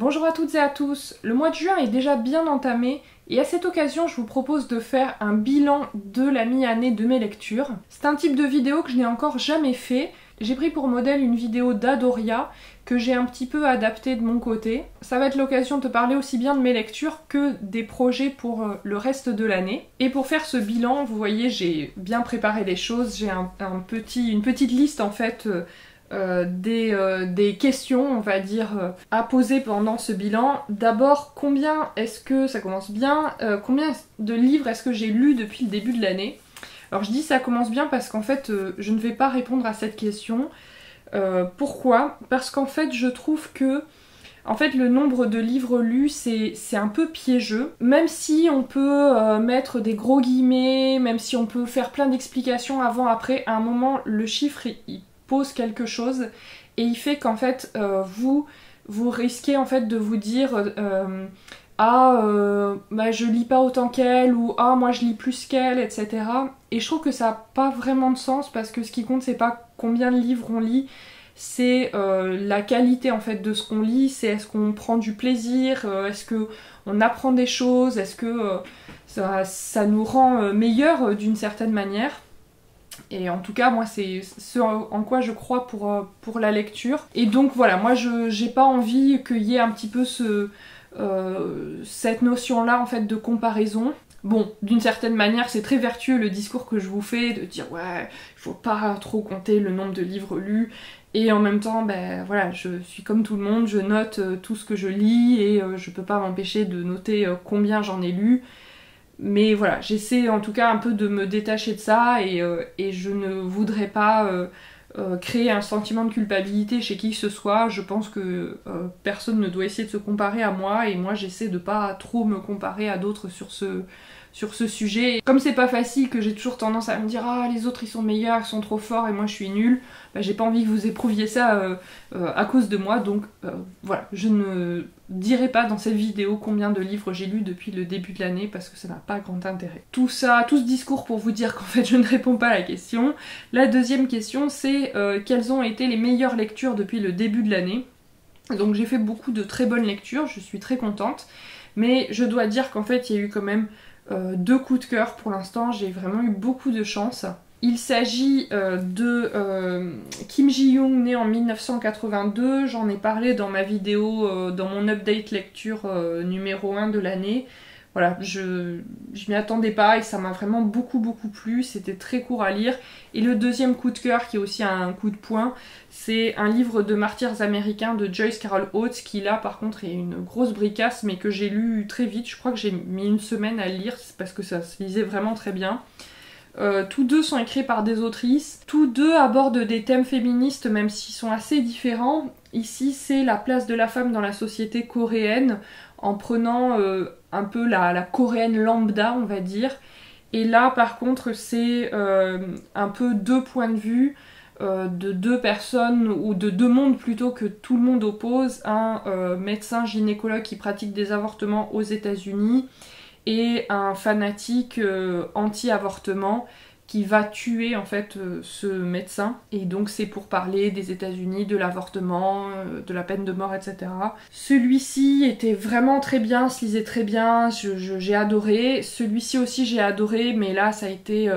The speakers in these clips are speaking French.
Bonjour à toutes et à tous, le mois de juin est déjà bien entamé et à cette occasion je vous propose de faire un bilan de la mi-année de mes lectures. C'est un type de vidéo que je n'ai encore jamais fait. J'ai pris pour modèle une vidéo d'Adoria que j'ai un petit peu adaptée de mon côté. Ça va être l'occasion de te parler aussi bien de mes lectures que des projets pour le reste de l'année. Et pour faire ce bilan, vous voyez, j'ai bien préparé les choses, j'ai une petite liste en fait des questions, on va dire, à poser pendant ce bilan. D'abord, combien est-ce que, ça commence bien, combien de livres est-ce que j'ai lu depuis le début de l'année? Alors je dis ça commence bien parce qu'en fait, je ne vais pas répondre à cette question. Pourquoi? Parce qu'en fait, je trouve que le nombre de livres lus, c'est un peu piégeux. Même si on peut mettre des gros guillemets, même si on peut faire plein d'explications avant, après, à un moment, le chiffre, il pose quelque chose et il fait qu'en fait vous risquez en fait de vous dire je lis pas autant qu'elle, ou ah moi je lis plus qu'elle, etc. Et je trouve que ça n'a pas vraiment de sens parce que ce qui compte c'est pas combien de livres on lit, c'est la qualité en fait de ce qu'on lit, c'est est-ce qu'on prend du plaisir, est-ce que on apprend des choses, est-ce que ça nous rend meilleur d'une certaine manière. Et en tout cas, moi, c'est ce en quoi je crois pour la lecture. Et donc voilà, moi, j'ai pas envie qu'il y ait un petit peu cette notion-là, en fait, de comparaison. Bon, d'une certaine manière, c'est très vertueux le discours que je vous fais, de dire ouais, il faut pas trop compter le nombre de livres lus. Et en même temps, ben voilà, je suis comme tout le monde, je note tout ce que je lis et je peux pas m'empêcher de noter combien j'en ai lu. Mais voilà, j'essaie en tout cas un peu de me détacher de ça et je ne voudrais pas créer un sentiment de culpabilité chez qui que ce soit. Je pense que personne ne doit essayer de se comparer à moi et moi j'essaie de pas trop me comparer à d'autres sur ce sujet. Comme c'est pas facile, que j'ai toujours tendance à me dire ah les autres ils sont meilleurs, ils sont trop forts et moi je suis nulle, bah, j'ai pas envie que vous éprouviez ça à cause de moi, donc voilà, je ne dirai pas dans cette vidéo combien de livres j'ai lu depuis le début de l'année parce que ça n'a pas grand intérêt. Tout ça, tout ce discours pour vous dire qu'en fait je ne réponds pas à la question. La deuxième question c'est quelles ont été les meilleures lectures depuis le début de l'année. Donc j'ai fait beaucoup de très bonnes lectures, je suis très contente, mais je dois dire qu'en fait il y a eu quand même deux coups de cœur pour l'instant, j'ai vraiment eu beaucoup de chance. Il s'agit de Kim Ji-young, né en 1982, j'en ai parlé dans ma vidéo, dans mon update lecture numéro 1 de l'année. Voilà, je m'y attendais pas et ça m'a vraiment beaucoup plu, c'était très court à lire. Et le deuxième coup de cœur, qui est aussi un coup de poing, c'est un livre de martyrs américains de Joyce Carol Oates, qui là par contre est une grosse bricasse, mais que j'ai lu très vite. Je crois que j'ai mis une semaine à le lire parce que ça se lisait vraiment très bien. Tous deux sont écrits par des autrices, tous deux abordent des thèmes féministes même s'ils sont assez différents. Ici c'est la place de la femme dans la société coréenne, en prenant un peu la coréenne lambda on va dire. Et là par contre c'est un peu deux points de vue de deux personnes, ou de deux mondes plutôt, que tout le monde oppose. Un médecin gynécologue qui pratique des avortements aux États-Unis et un fanatique anti-avortement qui va tuer en fait ce médecin. Et donc c'est pour parler des États-Unis, de l'avortement, de la peine de mort, etc. Celui-ci était vraiment très bien, se lisait très bien, j'ai adoré. Celui-ci aussi j'ai adoré, mais là ça a été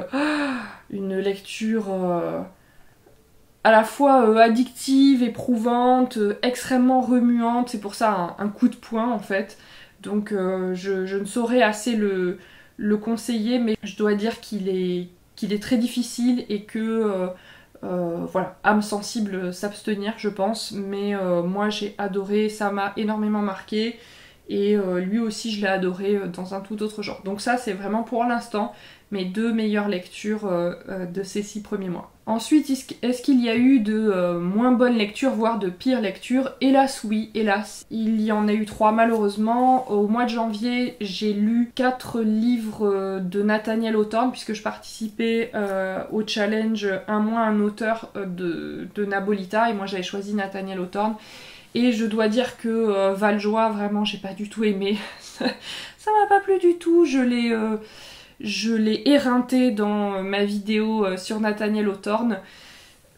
une lecture à la fois addictive, éprouvante, extrêmement remuante. C'est pour ça un coup de poing en fait. Donc je ne saurais assez le conseiller, mais je dois dire qu'il est très difficile et que voilà, âme sensible s'abstenir je pense, mais moi j'ai adoré, ça m'a énormément marqué et lui aussi je l'ai adoré dans un tout autre genre. Donc ça c'est vraiment pour l'instant mes deux meilleures lectures de ces 6 premiers mois. Ensuite, est-ce qu'il y a eu de moins bonnes lectures, voire de pires lectures? Hélas oui, hélas. Il y en a eu 3 malheureusement. Au mois de janvier, j'ai lu 4 livres de Nathaniel Hawthorne, puisque je participais au challenge Un mois un auteur de Nabolita, et moi j'avais choisi Nathaniel Hawthorne. Et je dois dire que Valjoie, vraiment j'ai pas du tout aimé. Ça m'a pas plu du tout, je l'ai éreinté dans ma vidéo sur Nathaniel Hawthorne.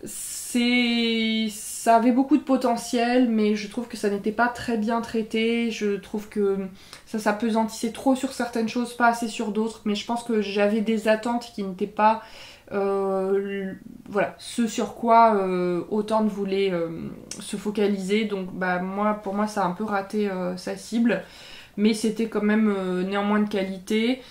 C'est ça avait beaucoup de potentiel, mais je trouve que ça n'était pas très bien traité. Je trouve que ça s'apesantissait trop sur certaines choses, pas assez sur d'autres. Mais je pense que j'avais des attentes qui n'étaient pas voilà, ce sur quoi Authorne voulait se focaliser. Donc bah, pour moi, ça a un peu raté sa cible. Mais c'était quand même néanmoins de qualité.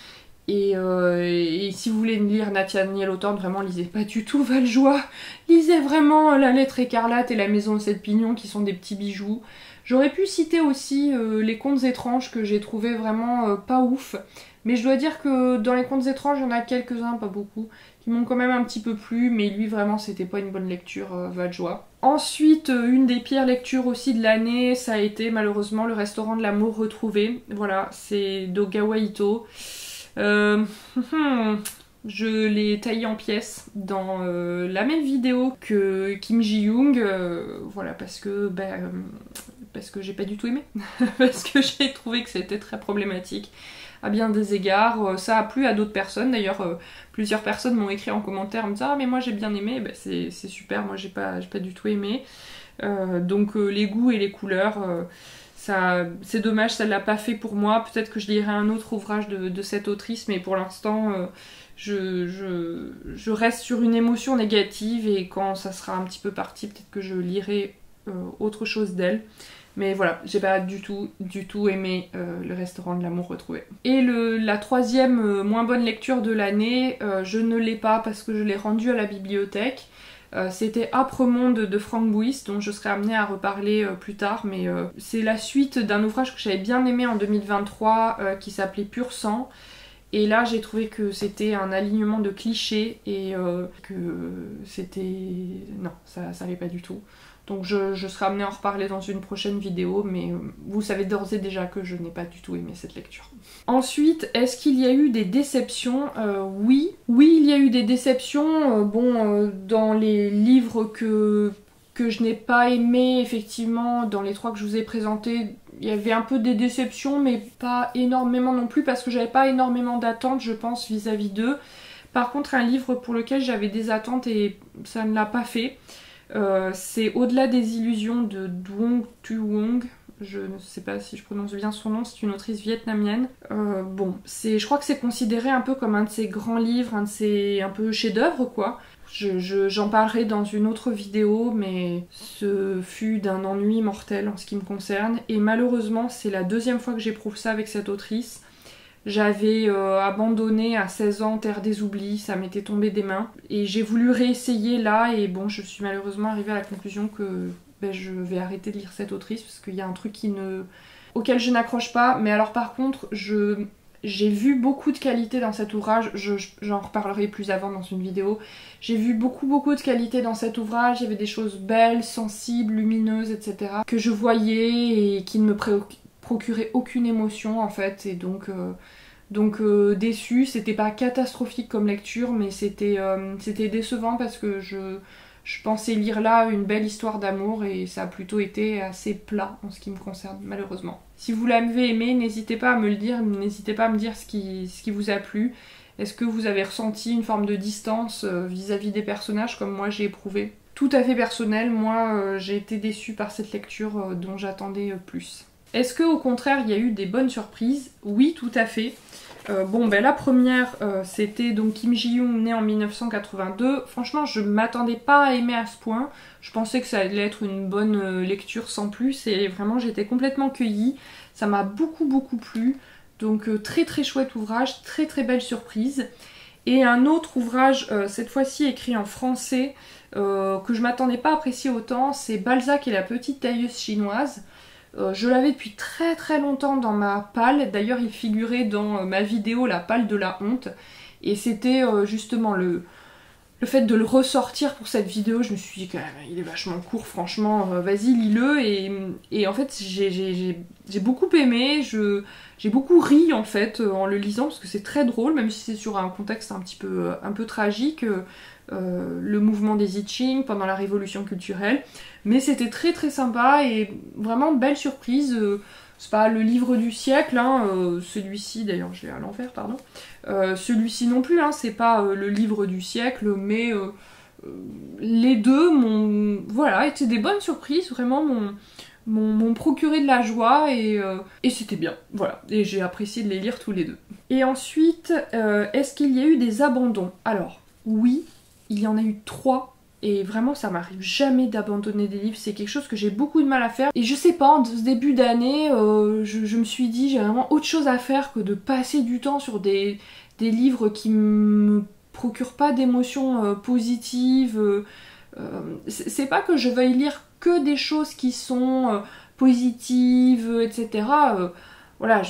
Et si vous voulez lire Nathaniel Hawthorne, vraiment lisez pas du tout Valjoie, lisez vraiment La Lettre écarlate et La Maison aux 7 pignons qui sont des petits bijoux. J'aurais pu citer aussi Les Contes étranges que j'ai trouvé vraiment pas ouf, mais je dois dire que dans Les Contes étranges, il y en a quelques-uns, pas beaucoup, qui m'ont quand même un petit peu plu, mais lui vraiment c'était pas une bonne lecture, Valjoie. Ensuite, une des pires lectures aussi de l'année, ça a été malheureusement Le Restaurant de l'amour retrouvé. Voilà, c'est d'Ogawa Ito. Je l'ai taillé en pièces dans la même vidéo que Kim Ji-young, voilà, parce que j'ai pas du tout aimé, parce que j'ai trouvé que c'était très problématique à bien des égards. Ça a plu à d'autres personnes, d'ailleurs plusieurs personnes m'ont écrit en commentaire en me disant ah mais moi j'ai bien aimé, bah, c'est super, moi j'ai pas du tout aimé. Donc les goûts et les couleurs... c'est dommage, ça l'a pas fait pour moi. Peut-être que je lirai un autre ouvrage de cette autrice, mais pour l'instant, je reste sur une émotion négative et quand ça sera un petit peu parti, peut-être que je lirai autre chose d'elle. Mais voilà, j'ai pas du tout aimé Le Restaurant de l'amour retrouvé. Et la troisième moins bonne lecture de l'année, je ne l'ai pas parce que je l'ai rendue à la bibliothèque. C'était Âpre Monde de Frank Buist, dont je serai amenée à reparler plus tard, mais c'est la suite d'un ouvrage que j'avais bien aimé en 2023 qui s'appelait Pur Sang. Et là j'ai trouvé que c'était un alignement de clichés et que c'était... Non, ça allait pas du tout. Donc je serai amenée à en reparler dans une prochaine vidéo, mais vous savez d'ores et déjà que je n'ai pas du tout aimé cette lecture. Ensuite, est-ce qu'il y a eu des déceptions? Oui, il y a eu des déceptions. Dans les livres que je n'ai pas aimé, effectivement, dans les 3 que je vous ai présentés, il y avait un peu des déceptions, mais pas énormément non plus, parce que j'avais pas énormément d'attentes, je pense, vis-à-vis d'eux. Par contre, un livre pour lequel j'avais des attentes et ça ne l'a pas fait, c'est Au-delà des illusions de Duong Tu Wong. Je ne sais pas si je prononce bien son nom, c'est une autrice vietnamienne. Je crois que c'est considéré un peu comme un de ses grands livres, un de ses un peu chefs-d'œuvre quoi. J'en parlerai dans une autre vidéo, mais ce fut d'un ennui mortel en ce qui me concerne. Et malheureusement, c'est la 2e fois que j'éprouve ça avec cette autrice. J'avais abandonné à 16 ans Terre des Oublis, ça m'était tombé des mains. Et j'ai voulu réessayer là, et bon, je suis malheureusement arrivée à la conclusion que je vais arrêter de lire cette autrice, parce qu'il y a un truc auquel je n'accroche pas. Mais alors par contre, j'ai vu beaucoup de qualité dans cet ouvrage, j'en reparlerai plus avant dans une vidéo. J'ai vu beaucoup de qualité dans cet ouvrage, il y avait des choses belles, sensibles, lumineuses, etc. que je voyais et qui ne me procuraient aucune émotion en fait, et donc déçue. C'était pas catastrophique comme lecture, mais c'était décevant parce que je pensais lire là une belle histoire d'amour et ça a plutôt été assez plat en ce qui me concerne, malheureusement. Si vous l'avez aimé, n'hésitez pas à me le dire, n'hésitez pas à me dire ce qui vous a plu. Est-ce que vous avez ressenti une forme de distance vis-à-vis des personnages comme moi j'ai éprouvé? Tout à fait personnel, moi j'ai été déçue par cette lecture dont j'attendais plus. Est-ce que au contraire il y a eu des bonnes surprises? Oui, tout à fait. La première, c'était donc Kim Ji-young, né en 1982. Franchement, je m'attendais pas à aimer à ce point. Je pensais que ça allait être une bonne lecture sans plus, et vraiment j'étais complètement cueillie. Ça m'a beaucoup plu. Donc très chouette ouvrage, très belle surprise. Et un autre ouvrage, cette fois-ci écrit en français, que je m'attendais pas à apprécier autant, c'est Balzac et la petite tailleuse chinoise. Je l'avais depuis très longtemps dans ma palle, d'ailleurs il figurait dans ma vidéo La palle de la honte, et c'était justement le fait de le ressortir pour cette vidéo. Je me suis dit qu'il est vachement court, franchement, vas-y lis-le, et en fait j'ai beaucoup aimé, j'ai beaucoup ri en fait en le lisant, parce que c'est très drôle, même si c'est sur un contexte un peu tragique, le mouvement des I Ching pendant la révolution culturelle, mais c'était très sympa et vraiment belle surprise. C'est pas le livre du siècle, hein, celui-ci, d'ailleurs je l'ai à l'envers, pardon, celui-ci non plus, hein, c'est pas le livre du siècle, mais les deux m'ont, voilà, été des bonnes surprises, vraiment m'ont procuré de la joie et c'était bien, voilà. Et j'ai apprécié de les lire tous les deux. Et ensuite, est-ce qu'il y a eu des abandons? Alors, oui, il y en a eu 3. Et vraiment, ça m'arrive jamais d'abandonner des livres. C'est quelque chose que j'ai beaucoup de mal à faire. Et je sais pas, en ce début d'année, je me suis dit, j'ai vraiment autre chose à faire que de passer du temps sur des livres qui me procurent pas d'émotions positives. C'est pas que je veuille lire que des choses qui sont positives, etc. Voilà,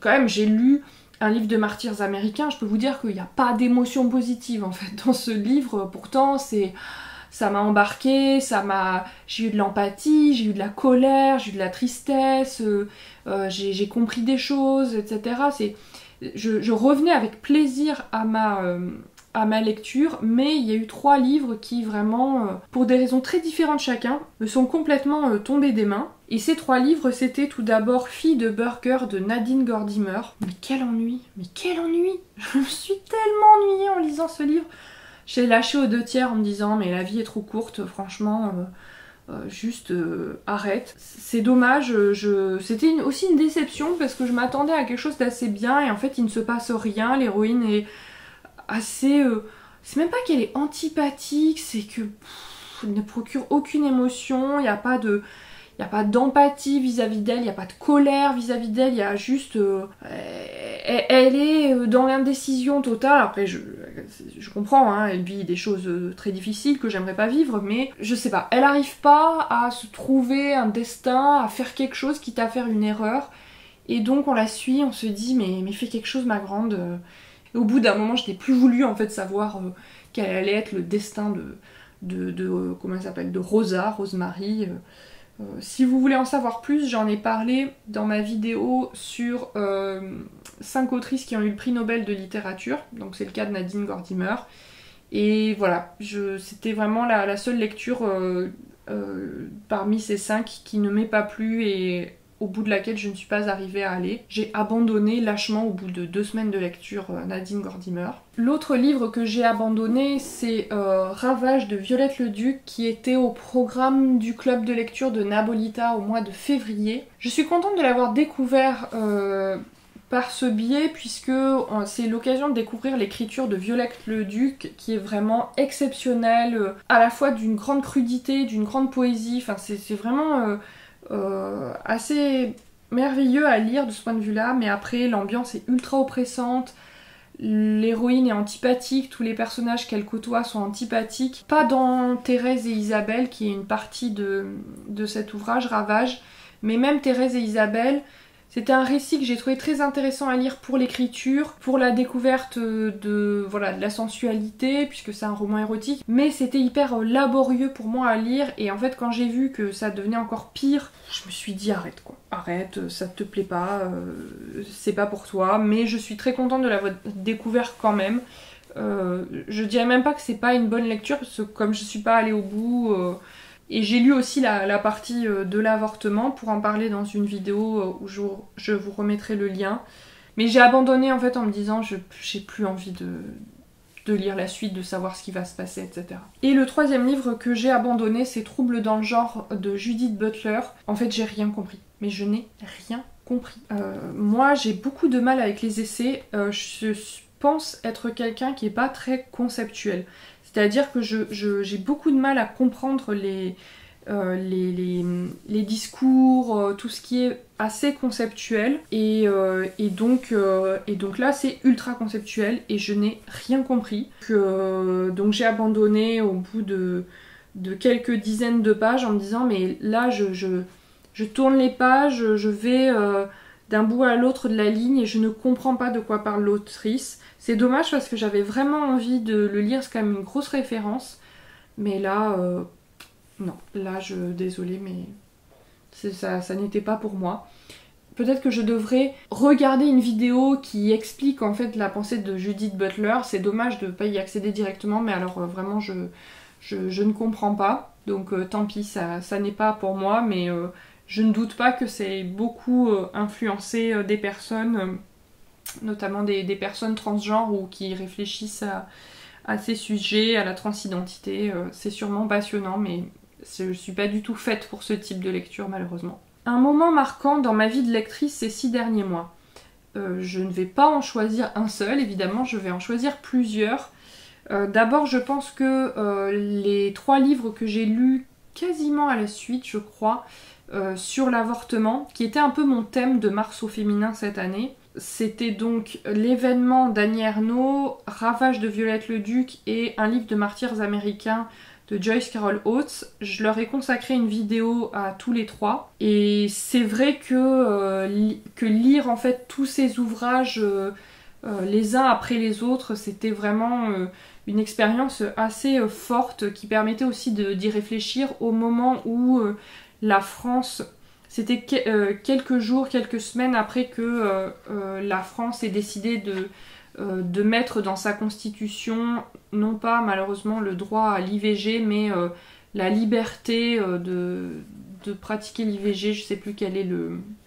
quand même, j'ai lu un livre de martyrs américains, je peux vous dire qu'il n'y a pas d'émotion positive en fait dans ce livre, pourtant ça m'a embarqué, j'ai eu de l'empathie, j'ai eu de la colère, j'ai eu de la tristesse, j'ai compris des choses, etc. Je revenais avec plaisir à ma lecture, mais il y a eu 3 livres qui vraiment, pour des raisons très différentes chacun, me sont complètement tombés des mains. Et ces 3 livres, c'était tout d'abord Fille de burger de Nadine Gordimer. Mais quel ennui, mais quel ennui! Je me suis tellement ennuyée en lisant ce livre. J'ai lâché aux 2/3 en me disant mais la vie est trop courte, franchement, juste arrête. C'est dommage, c'était aussi une déception parce que je m'attendais à quelque chose d'assez bien et en fait il ne se passe rien, l'héroïne est assez... c'est même pas qu'elle est antipathique, c'est que elle ne procure aucune émotion, il n'y a pas d'empathie vis-à-vis d'elle, il n'y a pas de colère vis-à-vis d'elle, il y a juste... elle est dans l'indécision totale. Après, je comprends, hein, elle vit des choses très difficiles que j'aimerais pas vivre, mais je sais pas, elle arrive pas à se trouver un destin, à faire quelque chose, quitte à faire une erreur. Et donc on la suit, on se dit, mais fais quelque chose ma grande. Et au bout d'un moment, je n'ai plus voulu en fait savoir quel allait être le destin comment elle s'appelle, de Rosemary. Si vous voulez en savoir plus, j'en ai parlé dans ma vidéo sur 5 autrices qui ont eu le prix Nobel de littérature, donc c'est le cas de Nadine Gordimer. Et voilà, c'était vraiment la seule lecture parmi ces 5 qui ne m'est pas plu et au bout de laquelle je ne suis pas arrivée à aller. J'ai abandonné lâchement au bout de 2 semaines de lecture Nadine Gordimer. L'autre livre que j'ai abandonné, c'est Ravage de Violette Leduc, qui était au programme du club de lecture de Nabolita au mois de février. Je suis contente de l'avoir découvert par ce biais, puisque c'est l'occasion de découvrir l'écriture de Violette Leduc, qui est vraiment exceptionnelle, à la fois d'une grande crudité, d'une grande poésie, enfin c'est vraiment... assez merveilleux à lire de ce point de vue-là, mais après l'ambiance est ultra oppressante, l'héroïne est antipathique, tous les personnages qu'elle côtoie sont antipathiques. Pas dans Thérèse et Isabelle, qui est une partie de cet ouvrage, Ravage, mais même Thérèse et Isabelle, c'était un récit que j'ai trouvé très intéressant à lire pour l'écriture, pour la découverte de la sensualité, puisque c'est un roman érotique, mais c'était hyper laborieux pour moi à lire, et en fait quand j'ai vu que ça devenait encore pire, je me suis dit arrête quoi, arrête, ça te plaît pas, c'est pas pour toi, mais je suis très contente de l'avoir découvert quand même. Je dirais même pas que c'est pas une bonne lecture, parce que comme je suis pas allée au bout... Et j'ai lu aussi la partie de l'avortement pour en parler dans une vidéo où je vous remettrai le lien. Mais j'ai abandonné en fait en me disant j'ai plus envie de lire la suite, de savoir ce qui va se passer, etc. Et le 3e livre que j'ai abandonné, c'est Troubles dans le genre de Judith Butler. En fait, j'ai rien compris. Mais je n'ai rien compris. Moi, j'ai beaucoup de mal avec les essais. Je pense être quelqu'un qui n'est pas très conceptuel. C'est-à-dire que j'ai beaucoup de mal à comprendre les discours, tout ce qui est assez conceptuel. Et donc là, c'est ultra conceptuel et je n'ai rien compris. Donc j'ai abandonné au bout de quelques dizaines de pages en me disant mais là, je tourne les pages, je vais d'un bout à l'autre de la ligne et je ne comprends pas de quoi parle l'autrice. C'est dommage parce que j'avais vraiment envie de le lire, c'est quand même une grosse référence. Mais là, non, là, désolée, mais ça n'était pas pour moi. Peut-être que je devrais regarder une vidéo qui explique en fait la pensée de Judith Butler. C'est dommage de ne pas y accéder directement, mais alors vraiment, je ne comprends pas. Donc tant pis, ça n'est pas pour moi, mais je ne doute pas que c'est beaucoup influencé des personnes... notamment des personnes transgenres ou qui réfléchissent à ces sujets, à la transidentité. C'est sûrement passionnant, mais je suis pas du tout faite pour ce type de lecture malheureusement. Un moment marquant dans ma vie de lectrice ces 6 derniers mois. Je ne vais pas en choisir un seul, évidemment, je vais en choisir plusieurs. D'abord, je pense que les 3 livres que j'ai lus quasiment à la suite, je crois, sur l'avortement, qui était un peu mon thème de mars au féminin cette année, c'était donc l'événement d'Annie Ernaux, Ravage de Violette Leduc et un livre de martyrs américains de Joyce Carol Oates. Je leur ai consacré une vidéo à tous les 3. Et c'est vrai que lire en fait tous ces ouvrages les uns après les autres, c'était vraiment une expérience assez forte qui permettait aussi d'y réfléchir au moment où la France... C'était quelques jours, quelques semaines après que la France ait décidé de mettre dans sa constitution, non pas malheureusement le droit à l'IVG, mais la liberté de pratiquer l'IVG, je sais plus quelle est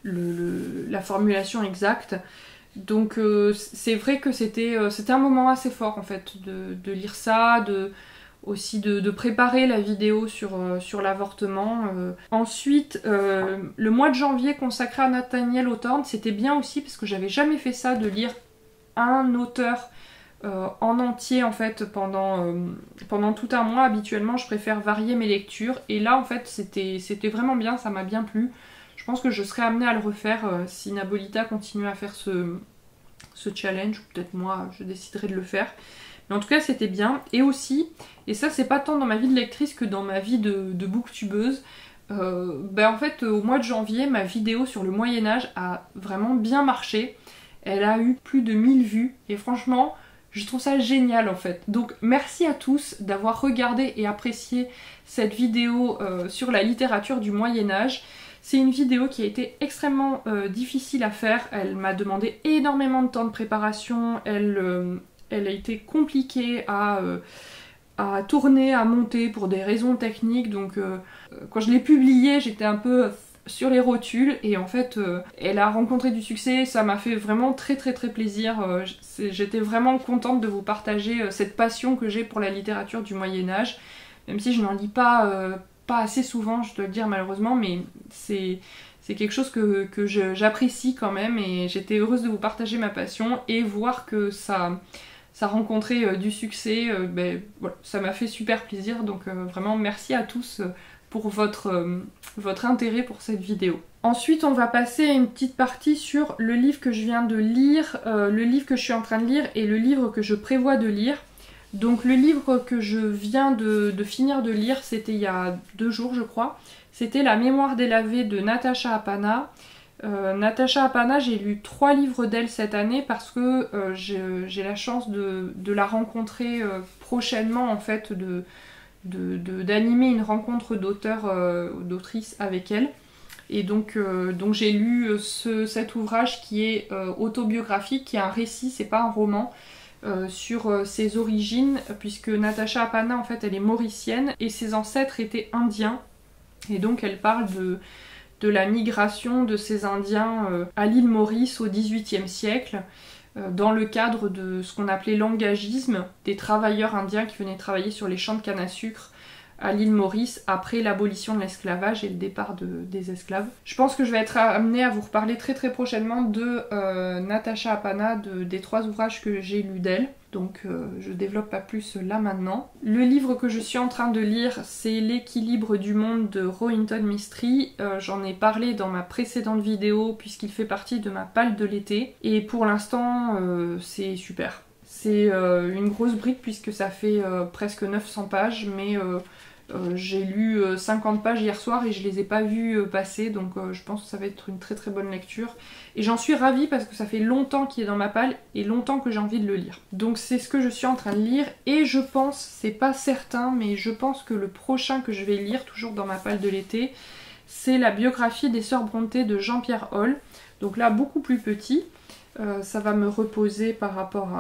la formulation exacte. Donc c'est vrai que c'était un moment assez fort en fait de lire ça, aussi de préparer la vidéo sur l'avortement. Ensuite, le mois de janvier consacré à Nathaniel Hawthorne, c'était bien aussi parce que j'avais jamais fait ça, de lire un auteur en entier en fait pendant tout un mois. Habituellement, je préfère varier mes lectures et là en fait c'était vraiment bien, ça m'a bien plu. Je pense que je serais amenée à le refaire si Nabolita continue à faire ce challenge, ou peut-être moi je déciderai de le faire. Mais en tout cas c'était bien. Et aussi, et ça c'est pas tant dans ma vie de lectrice que dans ma vie de booktubeuse, en fait au mois de janvier ma vidéo sur le Moyen-Âge a vraiment bien marché. Elle a eu plus de 1000 vues et franchement je trouve ça génial en fait. Donc merci à tous d'avoir regardé et apprécié cette vidéo sur la littérature du Moyen-Âge. C'est une vidéo qui a été extrêmement difficile à faire. Elle m'a demandé énormément de temps de préparation. Elle a été compliquée à tourner, à monter pour des raisons techniques. Donc quand je l'ai publiée, j'étais un peu sur les rotules. Et en fait, elle a rencontré du succès. Ça m'a fait vraiment très très très plaisir. J'étais vraiment contente de vous partager cette passion que j'ai pour la littérature du Moyen-Âge. Même si je n'en lis pas assez souvent, je dois le dire malheureusement, mais c'est quelque chose que j'apprécie quand même. Et j'étais heureuse de vous partager ma passion et voir que ça rencontrait du succès, voilà, ça m'a fait super plaisir, donc vraiment merci à tous pour votre intérêt pour cette vidéo. Ensuite on va passer à une petite partie sur le livre que je viens de lire, le livre que je suis en train de lire et le livre que je prévois de lire. Donc le livre que je viens de finir de lire, c'était il y a 2 jours je crois, c'était La mémoire délavée de Natasha Apana. Natasha Apana, j'ai lu 3 livres d'elle cette année parce que j'ai la chance de la rencontrer prochainement en fait, d'animer une rencontre d'autrices avec elle. Et donc j'ai lu cet ouvrage qui est autobiographique, qui est un récit, c'est pas un roman, sur ses origines, puisque Natasha Apana en fait elle est mauricienne et ses ancêtres étaient indiens. Et donc elle parle de la migration de ces Indiens à l'île Maurice au XVIIIe siècle, dans le cadre de ce qu'on appelait l'engagisme, des travailleurs indiens qui venaient travailler sur les champs de canne à sucre à l'île Maurice après l'abolition de l'esclavage et le départ des esclaves. Je pense que je vais être amenée à vous reparler très très prochainement de Natasha Apana, des 3 ouvrages que j'ai lus d'elle. Donc je développe pas plus là maintenant. Le livre que je suis en train de lire, c'est L'équilibre du monde de Rohinton Mistry. J'en ai parlé dans ma précédente vidéo puisqu'il fait partie de ma palle de l'été. Et pour l'instant, c'est super. C'est une grosse brique puisque ça fait presque 900 pages, mais j'ai lu 50 pages hier soir et je les ai pas vues passer, donc je pense que ça va être une très très bonne lecture. Et j'en suis ravie parce que ça fait longtemps qu'il est dans ma palle et longtemps que j'ai envie de le lire. Donc c'est ce que je suis en train de lire et je pense, c'est pas certain, mais je pense que le prochain que je vais lire, toujours dans ma palle de l'été, c'est la biographie des Sœurs Brontë de Jean-Pierre Hall. Donc là beaucoup plus petit, ça va me reposer par rapport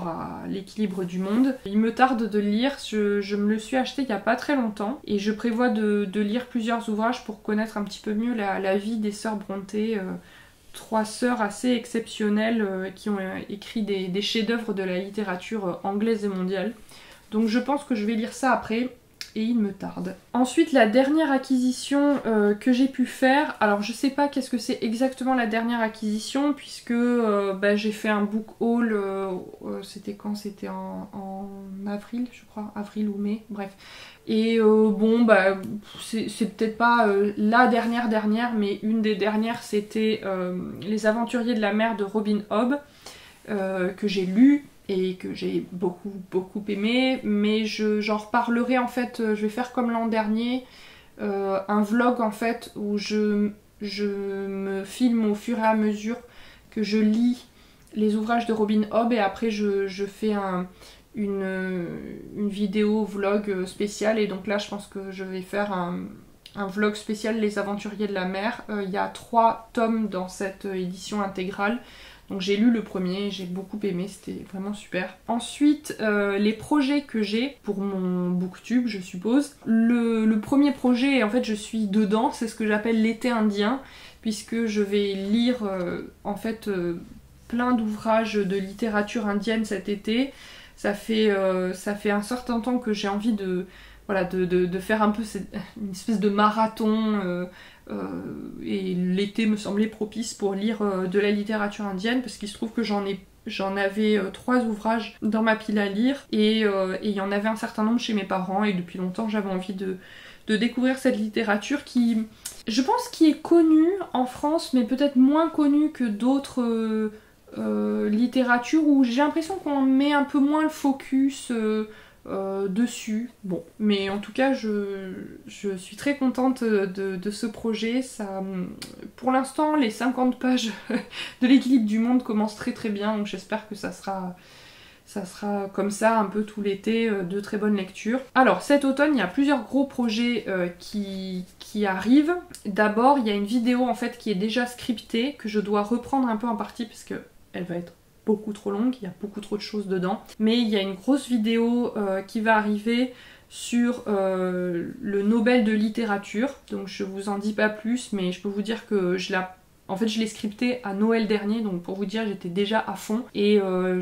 à l'équilibre du monde. Il me tarde de le lire, je me le suis acheté il n'y a pas très longtemps et je prévois de lire plusieurs ouvrages pour connaître un petit peu mieux la vie des Sœurs Brontë trois sœurs assez exceptionnelles qui ont écrit des chefs-d'œuvre de la littérature anglaise et mondiale. Donc je pense que je vais lire ça après. Et il me tarde. Ensuite, la dernière acquisition que j'ai pu faire, alors je sais pas qu'est-ce que c'est exactement la dernière acquisition, puisque j'ai fait un book haul, c'était quand? C'était en avril, je crois, avril ou mai, bref. Et c'est peut-être pas la dernière, mais une des dernières, c'était Les Aventuriers de la mer de Robin Hobb, que j'ai lu et que j'ai beaucoup aimé, mais j'en reparlerai en fait, je vais faire comme l'an dernier, un vlog en fait où je me filme au fur et à mesure que je lis les ouvrages de Robin Hobb et après je fais une vidéo vlog spéciale, et donc là je pense que je vais faire un vlog spécial Les Aventuriers de la mer. Il y a 3 tomes dans cette édition intégrale. Donc j'ai lu le premier, j'ai beaucoup aimé, c'était vraiment super. Ensuite, les projets que j'ai pour mon booktube, je suppose. Le premier projet, en fait je suis dedans, c'est ce que j'appelle l'été indien, puisque je vais lire plein d'ouvrages de littérature indienne cet été. Ça fait un certain temps que j'ai envie de faire un peu une espèce de marathon, et l'été me semblait propice pour lire de la littérature indienne, parce qu'il se trouve que j'en avais 3 ouvrages dans ma pile à lire, et il y en avait un certain nombre chez mes parents, et depuis longtemps j'avais envie de découvrir cette littérature qui, je pense, qui est connue en France, mais peut-être moins connue que d'autres littératures, où j'ai l'impression qu'on met un peu moins le focus dessus. Bon, mais en tout cas je suis très contente de ce projet. Ça, pour l'instant les 50 pages de l'équilibre du monde commencent très bien, donc j'espère que ça sera comme ça un peu tout l'été, de très bonnes lectures. Alors cet automne il y a plusieurs gros projets qui arrivent. D'abord il y a une vidéo en fait qui est déjà scriptée, que je dois reprendre un peu en partie parce que elle va être beaucoup trop longue, il y a beaucoup trop de choses dedans. Mais il y a une grosse vidéo qui va arriver sur le Nobel de littérature, donc je vous en dis pas plus, mais je peux vous dire que je l'ai scripté à Noël dernier, donc pour vous dire j'étais déjà à fond, et elle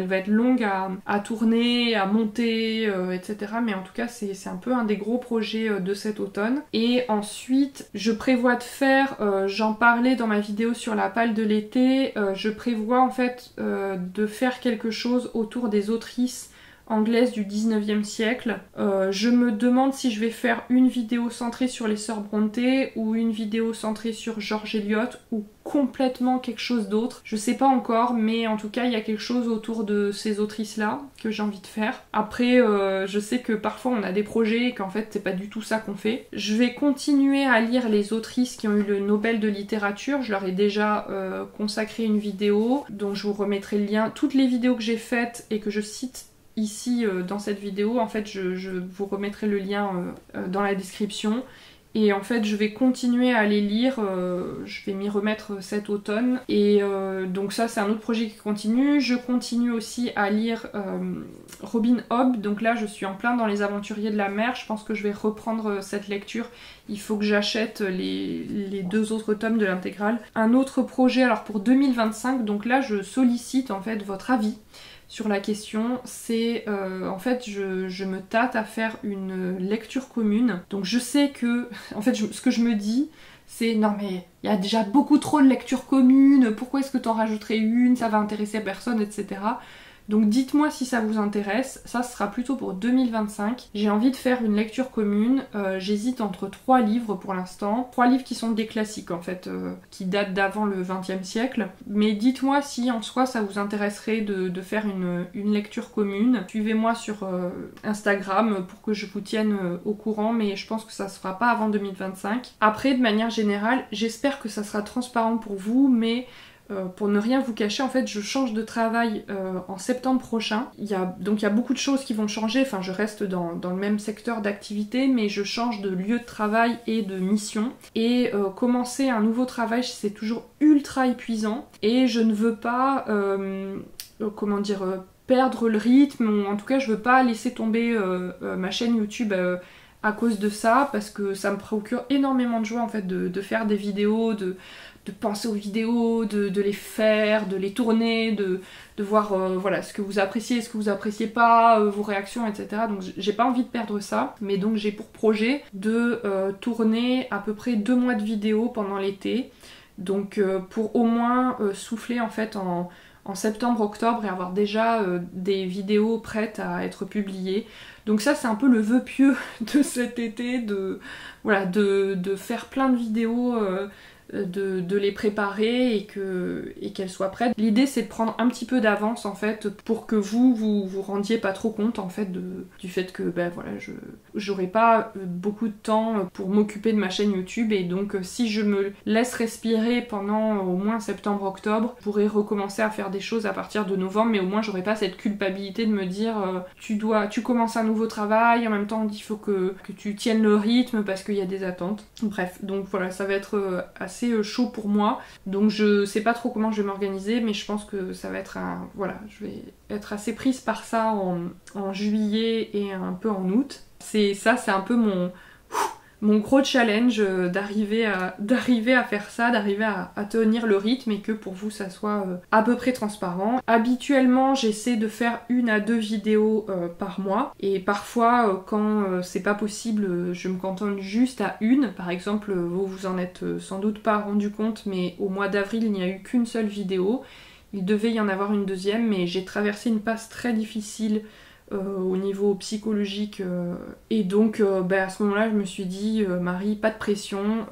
va être longue à tourner, à monter, etc. Mais en tout cas c'est un peu un des gros projets de cet automne. Et ensuite je prévois de faire, j'en parlais dans ma vidéo sur la palle de l'été, je prévois en fait de faire quelque chose autour des autrices anglaise du 19e siècle. Je me demande si je vais faire une vidéo centrée sur les sœurs Brontë ou une vidéo centrée sur George Eliot ou complètement quelque chose d'autre. Je sais pas encore, mais en tout cas il y a quelque chose autour de ces autrices-là que j'ai envie de faire. Après, je sais que parfois on a des projets et qu'en fait c'est pas du tout ça qu'on fait. Je vais continuer à lire les autrices qui ont eu le Nobel de littérature. Je leur ai déjà consacré une vidéo, dont je vous remettrai le lien. Toutes les vidéos que j'ai faites et que je cite ici dans cette vidéo, en fait je vous remettrai le lien dans la description, et en fait je vais continuer à les lire, je vais m'y remettre cet automne, et donc ça c'est un autre projet qui continue. Je continue aussi à lire Robin Hobb, donc là je suis en plein dans Les Aventuriers de la mer, je pense que je vais reprendre cette lecture, il faut que j'achète les 2 autres tomes de l'intégrale. Un autre projet alors pour 2025, donc là je sollicite en fait votre avis sur la question, c'est en fait je me tâte à faire une lecture commune. Donc je sais que, en fait ce que je me dis c'est non mais il y a déjà beaucoup trop de lectures communes, pourquoi est-ce que t'en rajouterais une, ça va intéresser personne, etc. Donc dites-moi si ça vous intéresse, ça sera plutôt pour 2025. J'ai envie de faire une lecture commune, j'hésite entre 3 livres pour l'instant. 3 livres qui sont des classiques en fait, qui datent d'avant le XXe siècle. Mais dites-moi si en soi ça vous intéresserait de faire une lecture commune. Suivez-moi sur Instagram pour que je vous tienne au courant, mais je pense que ça se fera pas avant 2025. Après, de manière générale, j'espère que ça sera transparent pour vous, mais pour ne rien vous cacher, en fait je change de travail en septembre prochain. Il y a beaucoup de choses qui vont changer, enfin je reste dans le même secteur d'activité, mais je change de lieu de travail et de mission. Et commencer un nouveau travail c'est toujours ultra épuisant, et je ne veux pas, perdre le rythme, ou en tout cas je veux pas laisser tomber ma chaîne YouTube à cause de ça, parce que ça me procure énormément de joie en fait de faire des vidéos, de penser aux vidéos, de les faire, de les tourner, de voir voilà, ce que vous appréciez, ce que vous appréciez pas, vos réactions, etc. Donc j'ai pas envie de perdre ça, mais donc j'ai pour projet de tourner à peu près 2 mois de vidéos pendant l'été, donc pour au moins souffler en fait en septembre-octobre et avoir déjà des vidéos prêtes à être publiées. Donc ça c'est un peu le vœu pieux de cet été, voilà, de faire plein de vidéos, de les préparer et qu'elles soient prêtes. L'idée c'est de prendre un petit peu d'avance en fait pour que vous rendiez pas trop compte en fait du fait que ben voilà, j'aurai pas beaucoup de temps pour m'occuper de ma chaîne YouTube, et donc si je me laisse respirer pendant au moins septembre-octobre, je pourrai recommencer à faire des choses à partir de novembre, mais au moins j'aurai pas cette culpabilité de me dire tu commences un nouveau travail, en même temps il faut que tu tiennes le rythme parce qu'il y a des attentes. Bref, donc voilà, ça va être assez chaud pour moi, donc je sais pas trop comment je vais m'organiser, mais je pense que ça va être voilà, je vais être assez prise par ça en juillet et un peu en août. C'est un peu mon gros challenge, d'arriver à faire ça, d'arriver à tenir le rythme et que pour vous ça soit à peu près transparent. Habituellement j'essaie de faire 1 à 2 vidéos par mois, et parfois quand c'est pas possible je me cantonne juste à 1. Par exemple, vous en êtes sans doute pas rendu compte, mais au mois d'avril il n'y a eu qu'une seule vidéo. Il devait y en avoir une deuxième, mais j'ai traversé une passe très difficile au niveau psychologique, et donc à ce moment-là je me suis dit Marie, pas de pression,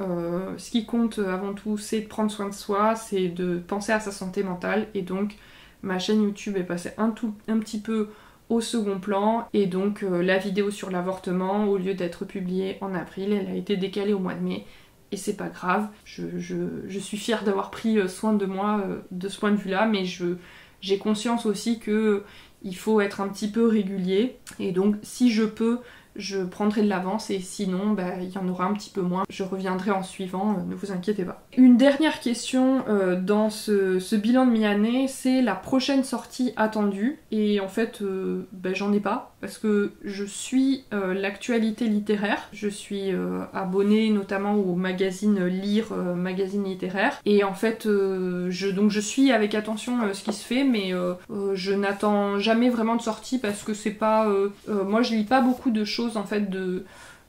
ce qui compte avant tout c'est de prendre soin de soi, c'est de penser à sa santé mentale, et donc ma chaîne YouTube est passée un petit peu au second plan, et donc la vidéo sur l'avortement, au lieu d'être publiée en avril, elle a été décalée au mois de mai. Et c'est pas grave, je suis fière d'avoir pris soin de moi de ce point de vue-là, mais j'ai conscience aussi que il faut être un petit peu régulier, et donc si je peux, je prendrai de l'avance, et sinon il y en aura un petit peu moins. Je reviendrai en suivant, ne vous inquiétez pas. Une dernière question dans ce bilan de mi-année, c'est la prochaine sortie attendue, et en fait j'en ai pas, parce que je suis l'actualité littéraire, je suis abonnée notamment au magazine Lire, magazine littéraire, et en fait je suis avec attention ce qui se fait, mais je n'attends jamais vraiment de sortie, parce que c'est pas moi je lis pas beaucoup de choses en fait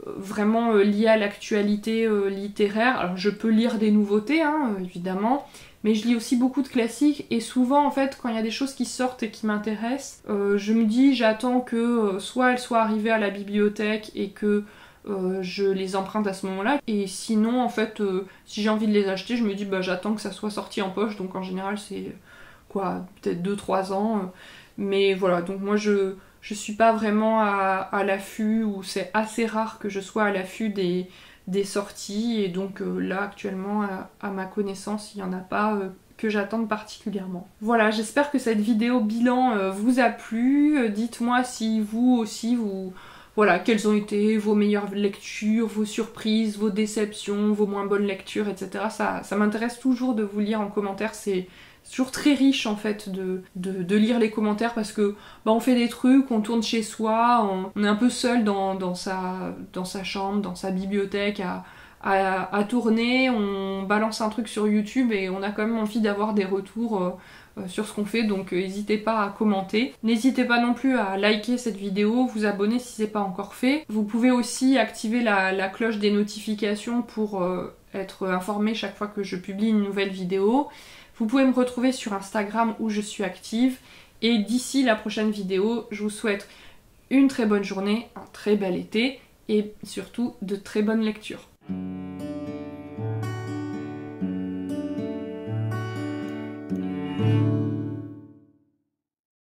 vraiment liées à l'actualité littéraire. Alors je peux lire des nouveautés évidemment, mais je lis aussi beaucoup de classiques, et souvent en fait quand il y a des choses qui sortent et qui m'intéressent, je me dis j'attends que soit elles soient arrivées à la bibliothèque et que je les emprunte à ce moment-là, et sinon en fait si j'ai envie de les acheter, je me dis j'attends que ça soit sorti en poche, donc en général c'est peut-être 2-3 ans, mais voilà, donc moi je suis pas vraiment à l'affût, ou c'est assez rare que je sois à l'affût des sorties, et donc là actuellement à ma connaissance il n'y en a pas que j'attende particulièrement. Voilà, j'espère que cette vidéo bilan vous a plu. Dites-moi si vous aussi voilà, quelles ont été vos meilleures lectures, vos surprises, vos déceptions, vos moins bonnes lectures, etc. Ça m'intéresse toujours de vous lire en commentaire, c'est toujours très riche en fait de lire les commentaires, parce que on fait des trucs, on tourne chez soi, on est un peu seul dans sa chambre, dans sa bibliothèque à tourner, on balance un truc sur YouTube et on a quand même envie d'avoir des retours sur ce qu'on fait, donc n'hésitez pas à commenter. N'hésitez pas non plus à liker cette vidéo, vous abonner si c'est pas encore fait. Vous pouvez aussi activer la cloche des notifications pour être informé chaque fois que je publie une nouvelle vidéo. Vous pouvez me retrouver sur Instagram où je suis active, et d'ici la prochaine vidéo, je vous souhaite une très bonne journée, un très bel été, et surtout de très bonnes lectures.